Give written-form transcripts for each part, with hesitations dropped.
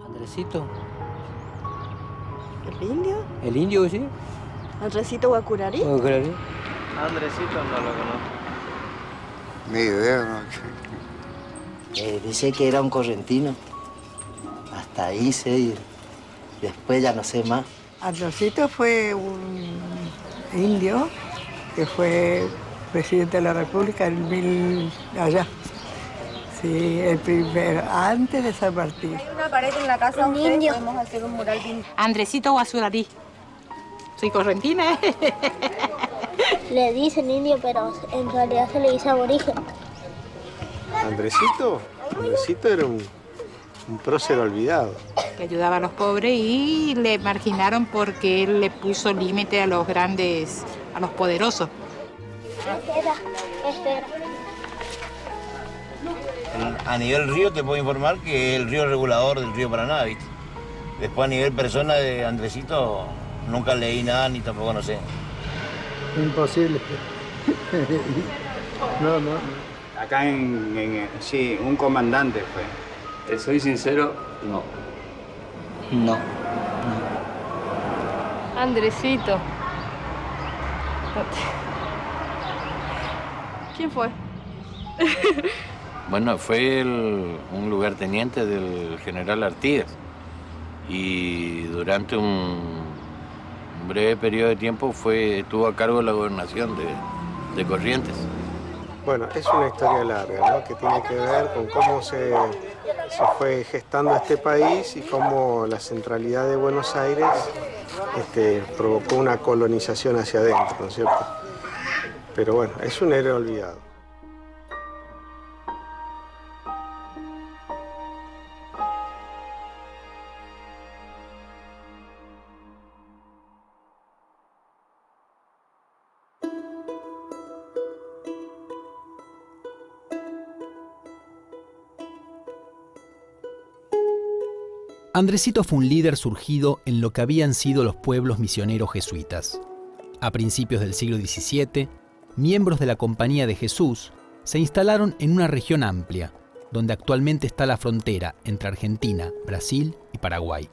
Andresito. ¿El indio? ¿El indio, sí? ¿Andresito Guacurarí? Guacurarí. Andresito no lo conozco. Ni idea, ¿no? Dice que era un correntino. Hasta ahí sé y después ya no sé más. Andresito fue un indio que fue presidente de la República allá. Sí, el primero, antes de San Martín. Hay una pared en la casa Un donde indio. podemos hacer un mural bien. Andresito Guacurarí. Soy correntina, ¿eh? Le dicen indio, pero en realidad se le dice aborigen. Andresito era un prócer olvidado. Que ayudaba a los pobres y le marginaron porque él le puso límite a los grandes, a los poderosos. Espera. A nivel río te puedo informar que es el río regulador del río Paraná, ¿viste? Después a nivel persona de Andresito nunca leí nada ni tampoco no sé. Imposible. No. Acá sí, un comandante fue. Te soy sincero, no. No. Andresito. ¿Quién fue? Bueno, fue un lugarteniente del general Artigas y durante un breve periodo de tiempo estuvo a cargo de la gobernación de Corrientes. Bueno, es una historia larga, ¿no? Que tiene que ver con cómo se fue gestando este país y cómo la centralidad de Buenos Aires provocó una colonización hacia adentro, ¿no es cierto? Pero bueno, es un héroe olvidado. Andresito fue un líder surgido en lo que habían sido los pueblos misioneros jesuitas. A principios del siglo XVII, miembros de la Compañía de Jesús se instalaron en una región amplia, donde actualmente está la frontera entre Argentina, Brasil y Paraguay.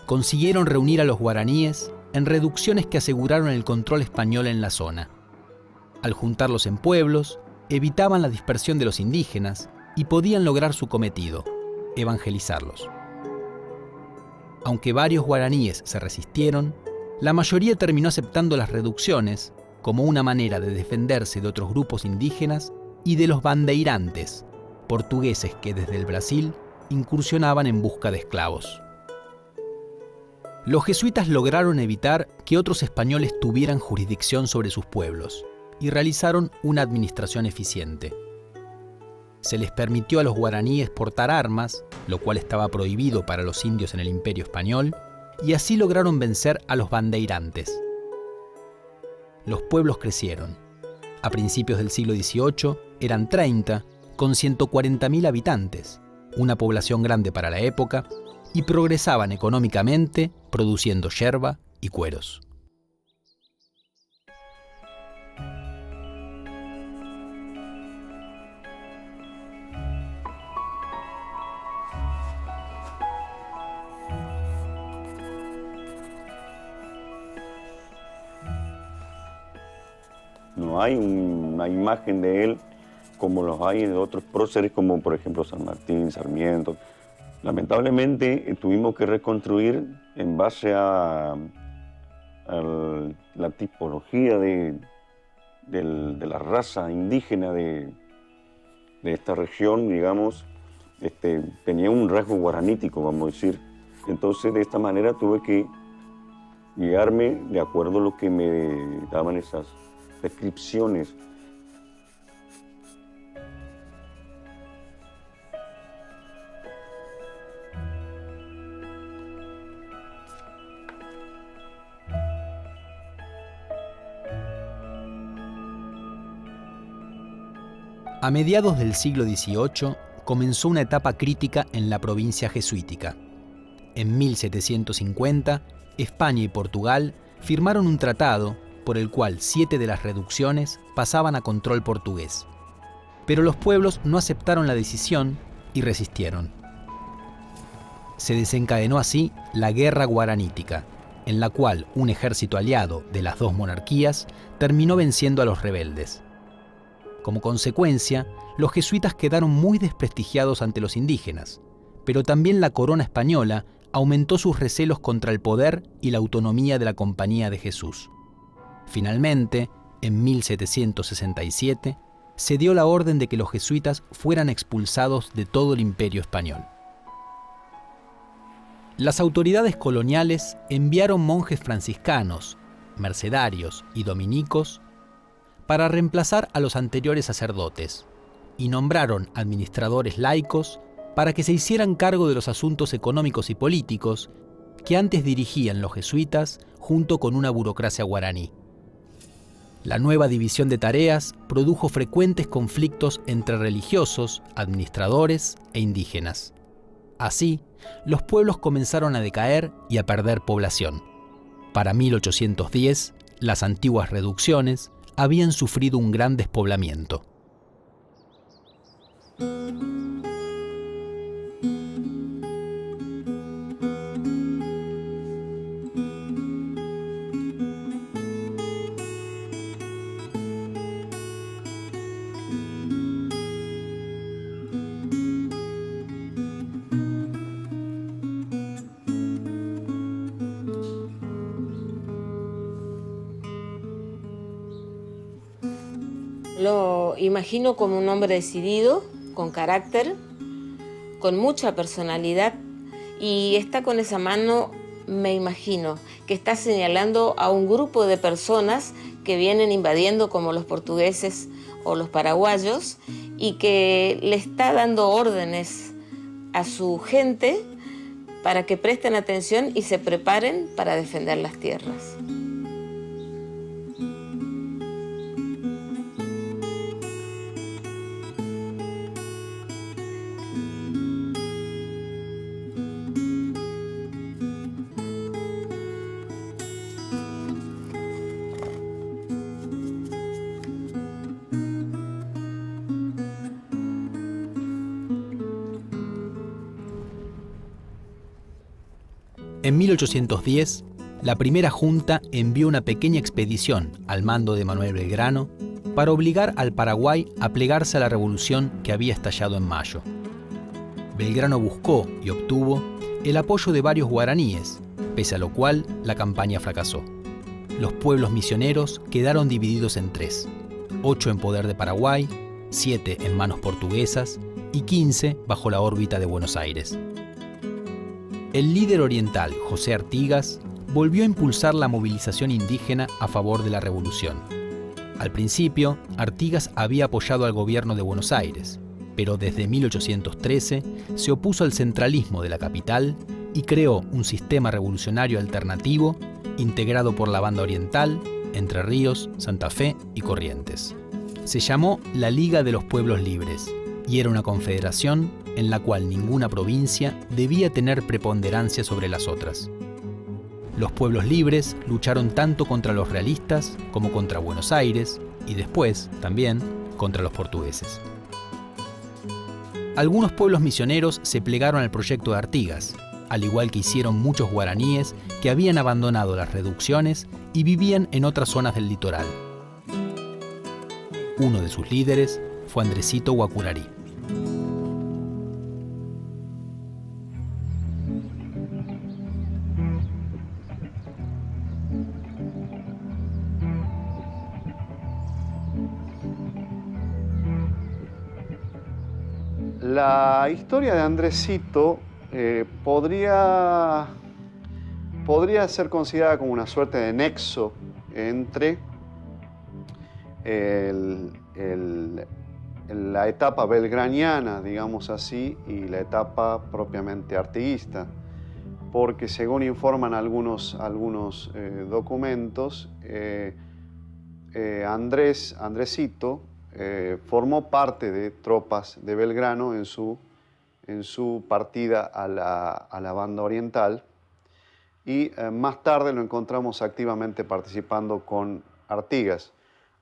Consiguieron reunir a los guaraníes en reducciones que aseguraron el control español en la zona. Al juntarlos en pueblos, evitaban la dispersión de los indígenas y podían lograr su cometido: evangelizarlos. Aunque varios guaraníes se resistieron, la mayoría terminó aceptando las reducciones como una manera de defenderse de otros grupos indígenas y de los bandeirantes, portugueses que desde el Brasil incursionaban en busca de esclavos. Los jesuitas lograron evitar que otros españoles tuvieran jurisdicción sobre sus pueblos y realizaron una administración eficiente. Se les permitió a los guaraníes portar armas, lo cual estaba prohibido para los indios en el Imperio Español, y así lograron vencer a los bandeirantes. Los pueblos crecieron. A principios del siglo XVIII eran 30, con 140.000 habitantes, una población grande para la época, y progresaban económicamente produciendo yerba y cueros. No hay una imagen de él como los hay de otros próceres, como por ejemplo San Martín, Sarmiento. Lamentablemente tuvimos que reconstruir en base a la tipología de la raza indígena de esta región, digamos, tenía un rasgo guaranítico, vamos a decir. Entonces, de esta manera tuve que guiarme de acuerdo a lo que me daban esas descripciones. A mediados del siglo XVIII comenzó una etapa crítica en la provincia jesuítica. En 1750, España y Portugal firmaron un tratado por el cual 7 de las reducciones pasaban a control portugués. Pero los pueblos no aceptaron la decisión y resistieron. Se desencadenó así la Guerra Guaranítica, en la cual un ejército aliado de las dos monarquías terminó venciendo a los rebeldes. Como consecuencia, los jesuitas quedaron muy desprestigiados ante los indígenas, pero también la corona española aumentó sus recelos contra el poder y la autonomía de la Compañía de Jesús. Finalmente, en 1767, se dio la orden de que los jesuitas fueran expulsados de todo el Imperio español. Las autoridades coloniales enviaron monjes franciscanos, mercedarios y dominicos para reemplazar a los anteriores sacerdotes y nombraron administradores laicos para que se hicieran cargo de los asuntos económicos y políticos que antes dirigían los jesuitas junto con una burocracia guaraní. La nueva división de tareas produjo frecuentes conflictos entre religiosos, administradores e indígenas. Así, los pueblos comenzaron a decaer y a perder población. Para 1810, las antiguas reducciones habían sufrido un gran despoblamiento. Lo imagino como un hombre decidido, con carácter, con mucha personalidad, y está con esa mano, me imagino, que está señalando a un grupo de personas que vienen invadiendo como los portugueses o los paraguayos y que le está dando órdenes a su gente para que presten atención y se preparen para defender las tierras. En 1810, la primera junta envió una pequeña expedición al mando de Manuel Belgrano para obligar al Paraguay a plegarse a la revolución que había estallado en mayo. Belgrano buscó y obtuvo el apoyo de varios guaraníes, pese a lo cual la campaña fracasó. Los pueblos misioneros quedaron divididos en 3, 8 en poder de Paraguay, 7 en manos portuguesas y 15 bajo la órbita de Buenos Aires. El líder oriental, José Artigas, volvió a impulsar la movilización indígena a favor de la revolución. Al principio, Artigas había apoyado al gobierno de Buenos Aires, pero desde 1813 se opuso al centralismo de la capital y creó un sistema revolucionario alternativo integrado por la Banda Oriental, Entre Ríos, Santa Fe y Corrientes. Se llamó la Liga de los Pueblos Libres y era una confederación en la cual ninguna provincia debía tener preponderancia sobre las otras. Los pueblos libres lucharon tanto contra los realistas como contra Buenos Aires y después, también, contra los portugueses. Algunos pueblos misioneros se plegaron al proyecto de Artigas, al igual que hicieron muchos guaraníes que habían abandonado las reducciones y vivían en otras zonas del litoral. Uno de sus líderes fue Andresito Guacurarí. La historia de Andresito podría ser considerada como una suerte de nexo entre la etapa belgraniana, digamos así, y la etapa propiamente artiguista, porque según informan algunos documentos, Andresito formó parte de tropas de Belgrano en su partida a la banda oriental, y más tarde lo encontramos activamente participando con Artigas.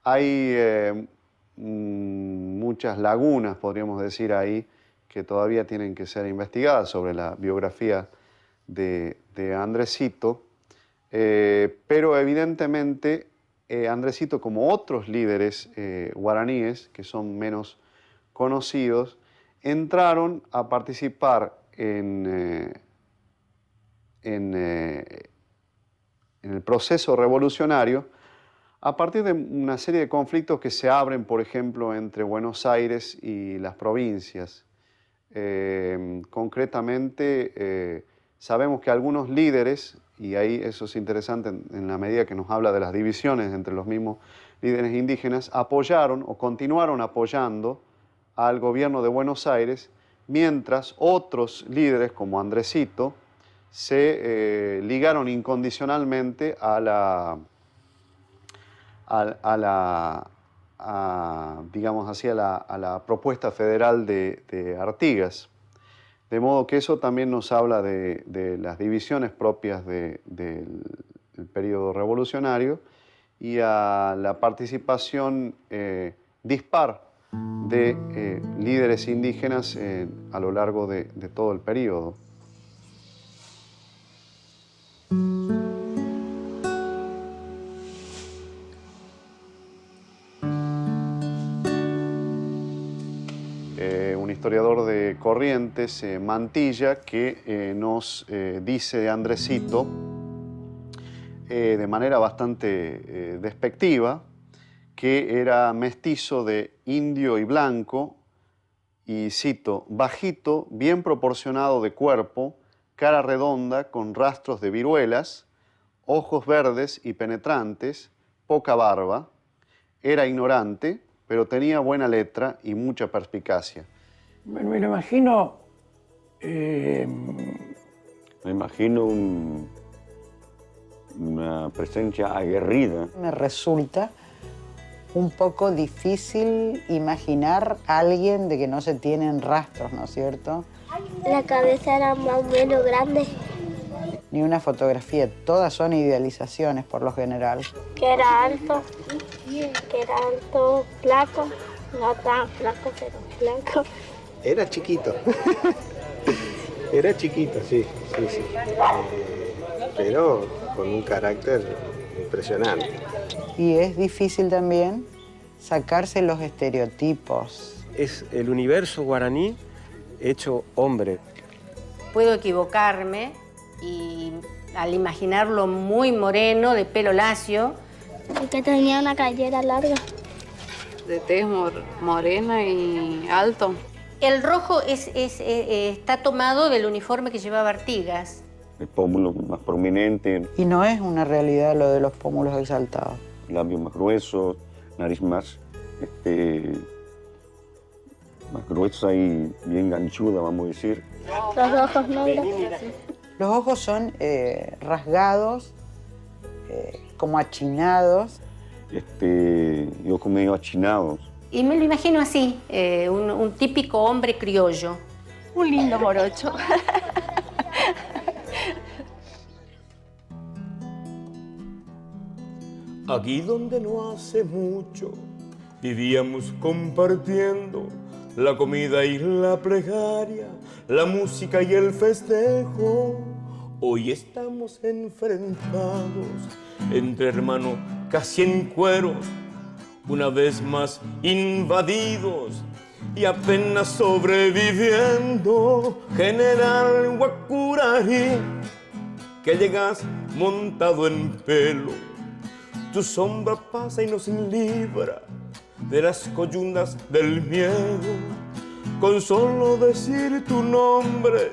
Hay muchas lagunas, podríamos decir ahí, que todavía tienen que ser investigadas sobre la biografía de Andresito, pero evidentemente Andresito, como otros líderes guaraníes, que son menos conocidos, entraron a participar en el proceso revolucionario a partir de una serie de conflictos que se abren, por ejemplo, entre Buenos Aires y las provincias. Concretamente, sabemos que algunos líderes, y ahí eso es interesante en la medida que nos habla de las divisiones entre los mismos líderes indígenas, apoyaron o continuaron apoyando al gobierno de Buenos Aires, mientras otros líderes como Andresito se ligaron incondicionalmente a la propuesta federal de Artigas. De modo que eso también nos habla de las divisiones propias del periodo revolucionario y a la participación dispar de líderes indígenas a lo largo de todo el periodo. Un historiador de Corrientes, Mantilla, que nos dice de Andresito de manera bastante despectiva que era mestizo de indio y blanco, y cito, bajito, bien proporcionado de cuerpo, cara redonda con rastros de viruelas, ojos verdes y penetrantes, poca barba, era ignorante, pero tenía buena letra y mucha perspicacia. Me lo imagino... Me imagino una presencia aguerrida. Me resulta un poco difícil imaginar a alguien de que no se tienen rastros, ¿no es cierto? La cabeza era más o menos grande. Ni una fotografía, todas son idealizaciones por lo general. Que era alto, flaco, no tan flaco, pero flaco. Era chiquito. Era chiquito, sí. Pero con un carácter impresionante. Y es difícil también sacarse los estereotipos. Es el universo guaraní hecho hombre. Puedo equivocarme y al imaginarlo muy moreno, de pelo lacio. Y que tenía una cabellera larga. De tez morena y alto. El rojo está tomado del uniforme que llevaba Artigas. El pómulo más prominente. Y no es una realidad lo de los pómulos exaltados. Labios más gruesos, nariz más gruesa y bien ganchuda, vamos a decir. Los ojos negros. Los ojos son rasgados, como achinados. Y ojos medio achinados. Y me lo imagino así, un típico hombre criollo. Un lindo morocho. Aquí donde no hace mucho vivíamos compartiendo la comida y la plegaria, la música y el festejo. Hoy estamos enfrentados entre hermanos casi en cueros, una vez más invadidos y apenas sobreviviendo. General Guacurarí, que llegas montado en pelo, tu sombra pasa y nos libra de las coyundas del miedo. Con solo decir tu nombre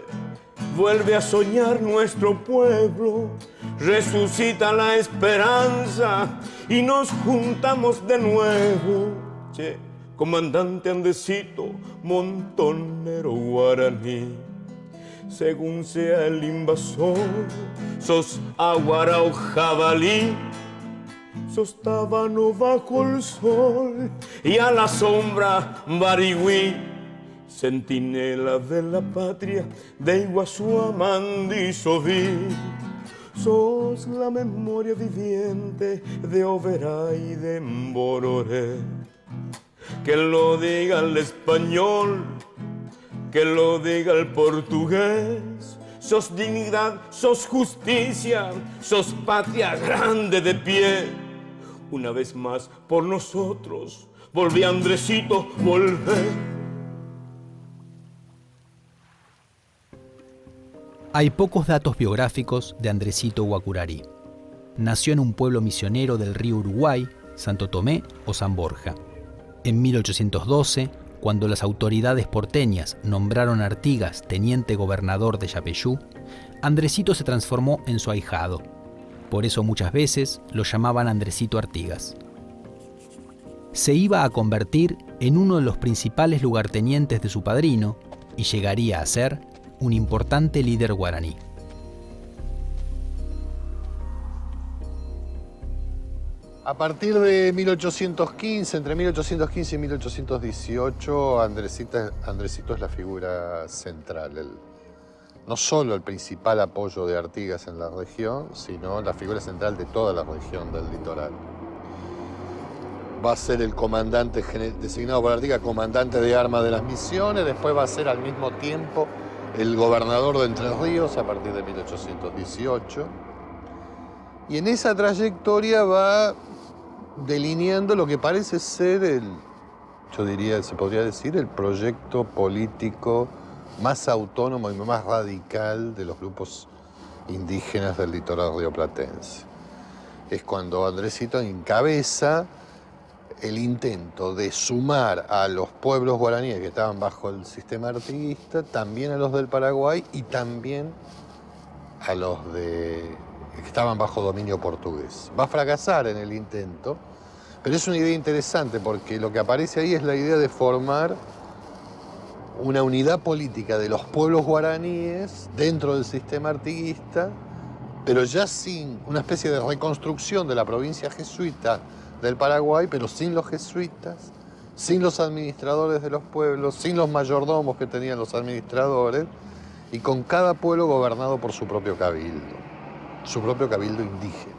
vuelve a soñar nuestro pueblo, resucita la esperanza y nos juntamos de nuevo. Che, comandante Andresito, montonero guaraní, según sea el invasor, sos aguara o jabalí, sos tábano bajo el sol y a la sombra Barigüí, centinela de la patria de Iguazú a Mandisoví. Sos la memoria viviente de Oberá y de Mbororé. Que lo diga el español, que lo diga el portugués. Sos dignidad, sos justicia, sos patria grande de pie. Una vez más por nosotros, volví Andresito, volvé. Hay pocos datos biográficos de Andresito Guacurarí. Nació en un pueblo misionero del río Uruguay, Santo Tomé o San Borja. En 1812, cuando las autoridades porteñas nombraron a Artigas teniente gobernador de Yapeyú, Andresito se transformó en su ahijado. Por eso muchas veces lo llamaban Andresito Artigas. Se iba a convertir en uno de los principales lugartenientes de su padrino y llegaría a ser un importante líder guaraní. A partir de 1815, entre 1815 y 1818, Andresito es la figura central, no solo el principal apoyo de Artigas en la región, sino la figura central de toda la región del litoral. Va a ser el comandante designado por Artigas, comandante de armas de las misiones, después va a ser al mismo tiempo el gobernador de Entre Ríos a partir de 1818. Y en esa trayectoria va delineando lo que parece ser se podría decir, el proyecto político más autónomo y más radical de los grupos indígenas del litoral rioplatense. Es cuando Andresito encabeza el intento de sumar a los pueblos guaraníes que estaban bajo el sistema artiguista, también a los del Paraguay y también a los que estaban bajo dominio portugués. Va a fracasar en el intento, pero es una idea interesante porque lo que aparece ahí es la idea de formar una unidad política de los pueblos guaraníes dentro del sistema artiguista, pero ya sin una especie de reconstrucción de la provincia jesuita del Paraguay, pero sin los jesuitas, sin los administradores de los pueblos, sin los mayordomos que tenían los administradores, y con cada pueblo gobernado por su propio cabildo indígena.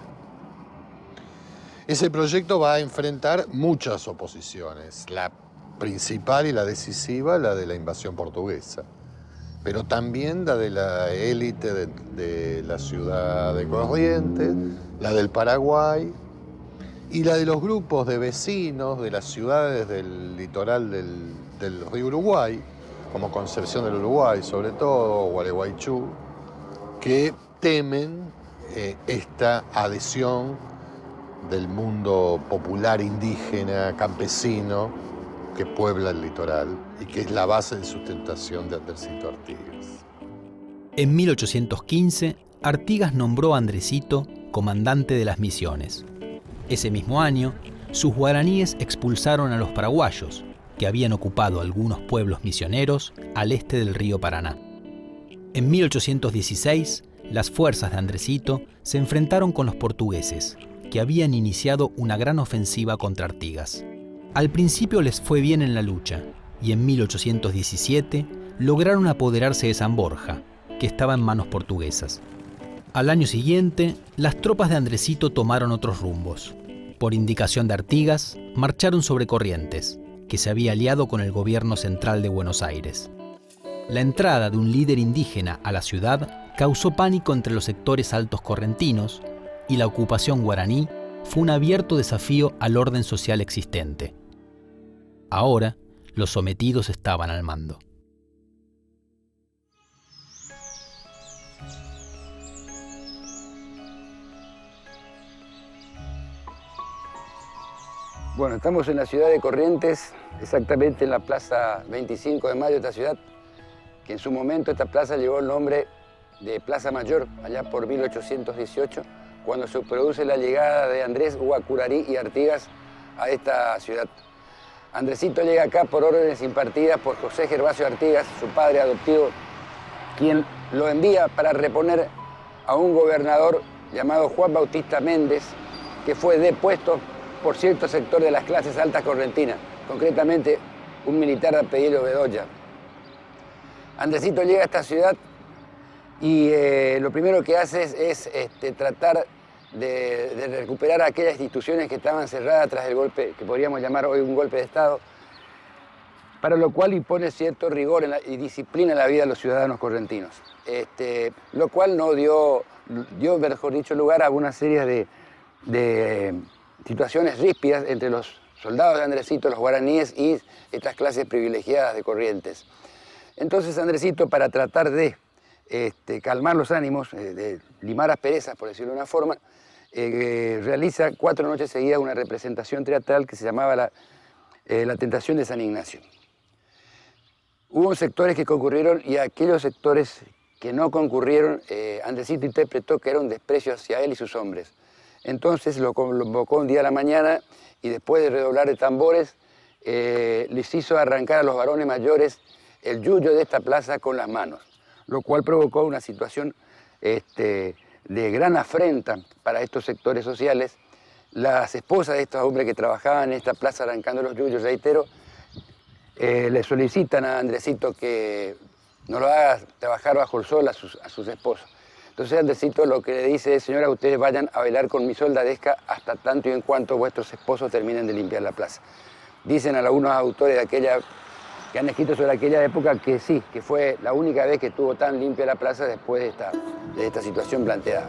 Ese proyecto va a enfrentar muchas oposiciones, la principal y la decisiva, la de la invasión portuguesa, pero también la de la élite de la ciudad de Corrientes, la del Paraguay, y la de los grupos de vecinos de las ciudades del litoral del río Uruguay, como Concepción del Uruguay sobre todo, Gualeguaychú, que temen esta adhesión del mundo popular indígena, campesino, que puebla el litoral y que es la base de sustentación de Andresito Artigas. En 1815, Artigas nombró a Andresito comandante de las misiones. Ese mismo año, sus guaraníes expulsaron a los paraguayos, que habían ocupado algunos pueblos misioneros al este del río Paraná. En 1816, las fuerzas de Andresito se enfrentaron con los portugueses, que habían iniciado una gran ofensiva contra Artigas. Al principio les fue bien en la lucha, y en 1817 lograron apoderarse de San Borja, que estaba en manos portuguesas. Al año siguiente, las tropas de Andresito tomaron otros rumbos. Por indicación de Artigas, marcharon sobre Corrientes, que se había aliado con el gobierno central de Buenos Aires. La entrada de un líder indígena a la ciudad causó pánico entre los sectores altos correntinos y la ocupación guaraní fue un abierto desafío al orden social existente. Ahora, los sometidos estaban al mando. Bueno, estamos en la ciudad de Corrientes, exactamente en la Plaza 25 de Mayo de esta ciudad, que en su momento esta plaza llevó el nombre de Plaza Mayor, allá por 1818, cuando se produce la llegada de Andrés Guacurarí y Artigas a esta ciudad. Andresito llega acá por órdenes impartidas por José Gervasio Artigas, su padre adoptivo, quien lo envía para reponer a un gobernador llamado Juan Bautista Méndez, que fue depuesto por cierto sector de las clases altas correntinas, concretamente un militar de apellido Bedoya. Andresito llega a esta ciudad y lo primero que hace es tratar de recuperar aquellas instituciones que estaban cerradas tras el golpe, que podríamos llamar hoy un golpe de Estado, para lo cual impone cierto rigor y disciplina en la vida de los ciudadanos correntinos. Lo cual no dio, mejor dicho, lugar a una serie de situaciones ríspidas entre los soldados de Andresito, los guaraníes y estas clases privilegiadas de Corrientes. Entonces Andresito, para tratar de calmar los ánimos, de limar asperezas, por decirlo de una forma, realiza 4 noches seguidas una representación teatral que se llamaba La Tentación de San Ignacio. Hubo sectores que concurrieron y aquellos sectores que no concurrieron, Andresito interpretó que era un desprecio hacia él y sus hombres. Entonces lo convocó un día a la mañana y después de redoblar de tambores, les hizo arrancar a los varones mayores el yuyo de esta plaza con las manos, lo cual provocó una situación de gran afrenta para estos sectores sociales. Las esposas de estos hombres que trabajaban en esta plaza arrancando los yuyos, reitero, le solicitan a Andresito que no lo haga trabajar bajo el sol a sus esposos. Entonces Andresito lo que le dice es: señora, ustedes vayan a bailar con mi soldadesca hasta tanto y en cuanto vuestros esposos terminen de limpiar la plaza. Dicen algunos autores de aquella, que han escrito sobre aquella época, que sí, que fue la única vez que estuvo tan limpia la plaza después de esta situación planteada.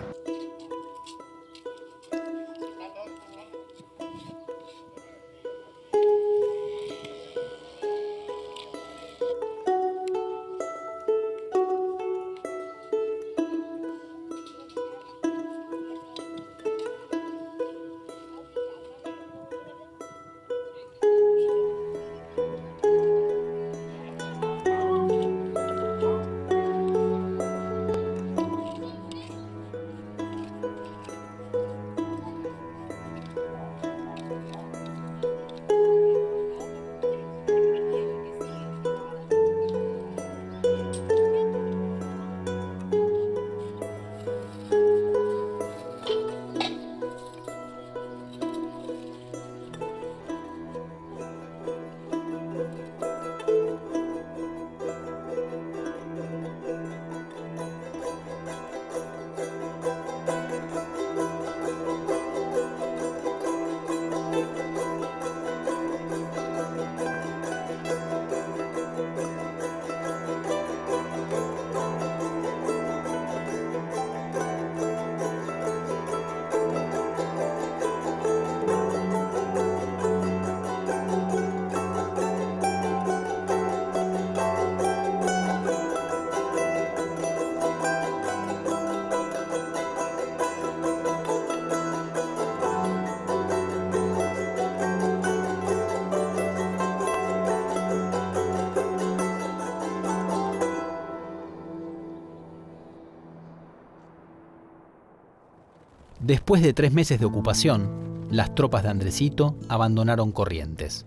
Después de 3 meses de ocupación, las tropas de Andresito abandonaron Corrientes.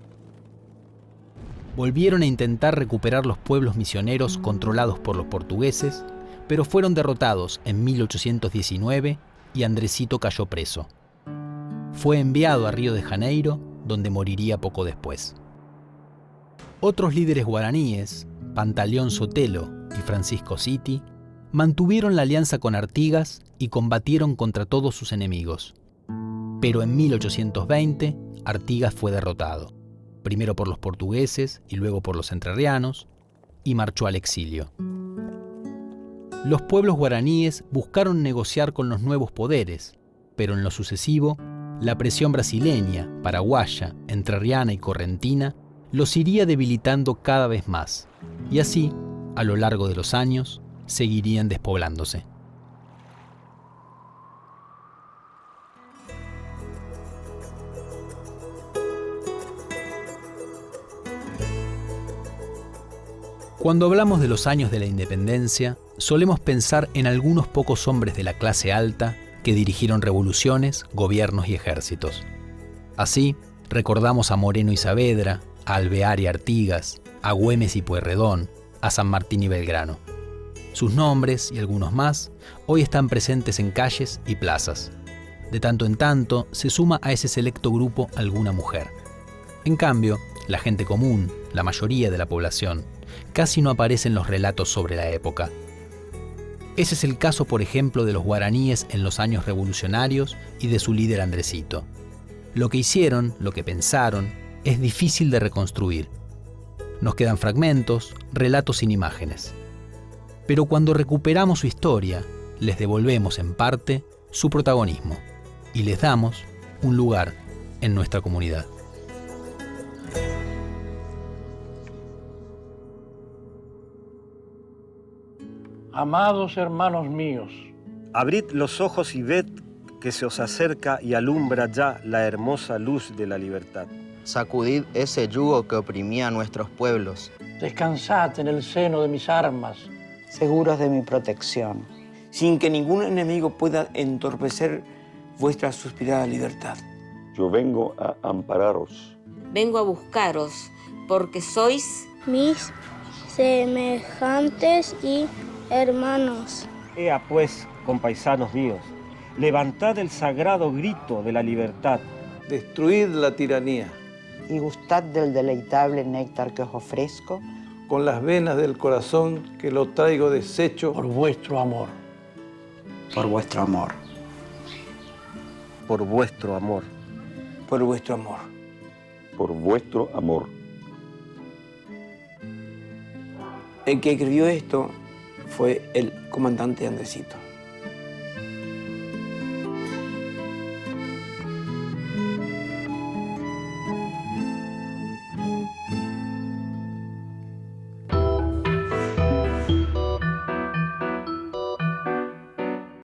Volvieron a intentar recuperar los pueblos misioneros controlados por los portugueses, pero fueron derrotados en 1819 y Andresito cayó preso. Fue enviado a Río de Janeiro, donde moriría poco después. Otros líderes guaraníes, Pantaleón Sotelo y Francisco City, mantuvieron la alianza con Artigas y combatieron contra todos sus enemigos. Pero en 1820, Artigas fue derrotado, primero por los portugueses y luego por los entrerrianos, y marchó al exilio. Los pueblos guaraníes buscaron negociar con los nuevos poderes, pero en lo sucesivo, la presión brasileña, paraguaya, entrerriana y correntina los iría debilitando cada vez más, y así, a lo largo de los años, seguirían despoblándose. Cuando hablamos de los años de la independencia, solemos pensar en algunos pocos hombres de la clase alta que dirigieron revoluciones, gobiernos y ejércitos. Así, recordamos a Moreno y Saavedra, a Alvear y Artigas, a Güemes y Pueyrredón, a San Martín y Belgrano. Sus nombres, y algunos más, hoy están presentes en calles y plazas. De tanto en tanto se suma a ese selecto grupo alguna mujer. En cambio, la gente común, la mayoría de la población, casi no aparece en los relatos sobre la época. Ese es el caso, por ejemplo, de los guaraníes en los años revolucionarios y de su líder Andresito. Lo que hicieron, lo que pensaron, es difícil de reconstruir. Nos quedan fragmentos, relatos sin imágenes. Pero cuando recuperamos su historia, les devolvemos en parte su protagonismo y les damos un lugar en nuestra comunidad. Amados hermanos míos, Abrid los ojos y ved que se os acerca y alumbra ya la hermosa luz de la libertad. Sacudid ese yugo que oprimía a nuestros pueblos. descansad en el seno de mis armas, seguros de mi protección, sin que ningún enemigo pueda entorpecer vuestra suspirada libertad. Yo vengo a ampararos. Vengo a buscaros, porque sois mis semejantes y hermanos. Ea pues, compaisanos míos, levantad el sagrado grito de la libertad. Destruid la tiranía. y gustad del deleitable néctar que os ofrezco, con las venas del corazón que lo traigo deshecho por vuestro amor. por vuestro amor. Por vuestro amor. Por vuestro amor. Por vuestro amor. El que escribió esto fue el comandante Andresito.